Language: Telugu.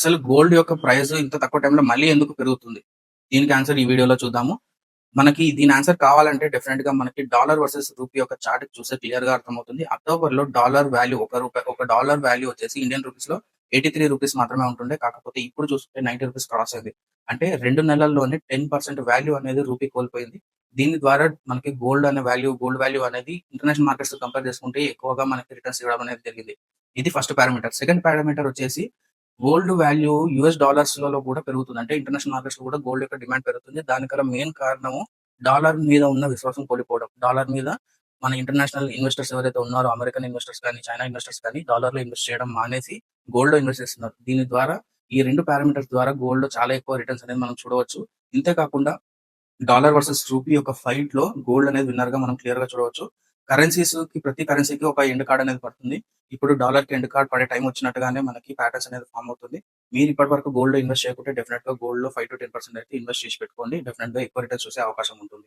అసలు గోల్డ్ యొక్క ప్రైస్ ఇంత తక్కువ టైంలో మళ్ళీ ఎందుకు పెరుగుతుంది? దీనికి ఆన్సర్ ఈ వీడియోలో చూద్దాము. మనకి దీని ఆన్సర్ కావాలంటే డెఫినెట్‌గా మనకి డాలర్ వర్సెస్ రూపీ యొక్క చార్ట్ చూస్తే క్లియర్‌గా అర్థమవుతుంది. అక్టోబర్‌లో డాలర్ వాల్యూ ఒక డాలర్ వాల్యూ వచ్చేసి ఇండియన్ రూపీస్‌లో రూ. 83 మాత్రమే ఉంటుండే. కాకపోతే ఇప్పుడు చూస్తుంటే రూ. 90 క్రాస్ అయింది. అంటే 2 నెలల్లోనే 10% వాల్యూ అనేది రూపీ కోల్పోయింది. దీని ద్వారా మనకి గోల్డ్ వాల్యూ అనేది ఇంటర్నేషనల్ మార్కెట్స్‌తో కంపేర్ చేసుకుంటే ఎక్కువగా మనకి రిటర్న్స్ ఇవ్వడం అనేది జరిగింది. ఇది ఫస్ట్ పారామీటర్. సెకండ్ పారామీటర్ వచ్చేసి గోల్డ్ వాల్యూ యూఎస్ డాలర్స్‌లలో కూడా పెరుగుతుంది. అంటే ఇంటర్నేషనల్ మార్కెట్స్‌లో కూడా గోల్డ్ యొక్క డిమాండ్ పెరుగుతుంది. దానికల మెయిన్ కారణము డాలర్ మీద ఉన్న విశ్వాసం కోల్పోవడం. డాలర్ మీద మన ఇంటర్నేషనల్ ఇన్వెస్టర్స్ ఎవరైతే ఉన్నారో అమెరికన్ ఇన్వెస్టర్స్ గాని, చైనా ఇన్వెస్టర్స్ గాని డాలర్‌లో ఇన్వెస్ట్ చేయడం మానేసి గోల్డ్‌లో ఇన్వెస్ట్ చేస్తున్నారు. దీని ద్వారా ఈ 2 పారామీటర్స్ ద్వారా గోల్డ్‌లో చాలా ఎక్కువ రిటర్న్స్ అనేది మనం చూడవచ్చు. ఇంతే కాకుండా డాలర్ వర్సెస్ రూపీ యొక్క ఫైట్‌లో గోల్డ్ అనేది విన్నర్‌గా మనం క్లియర్‌గా చూడవచ్చు. ప్రతి కరెన్సీకి ఒక ఎండ్ కార్డ్ అనేది పడుతుంది. ఇప్పుడు డాలర్‌కి ఎండ్ కార్డ్ పడే టైం వచ్చినట్టుగానే మనకి ప్యాటర్న్స్ అనేది ఫార్మ్ అవుతుంది. మీరు ఇప్పటి వరకు గోల్డ్‌లో ఇన్వెస్ట్ చేయకుంటే డెఫినెట్‌గా గోల్డ్‌లో 5-10% అయితే ఇన్వెస్ట్ చేసి పెట్టుకోండి. డెఫినెట్‌గా ఎక్కువ రిటర్న్స్ చూసే అవకాశం ఉంటుంది.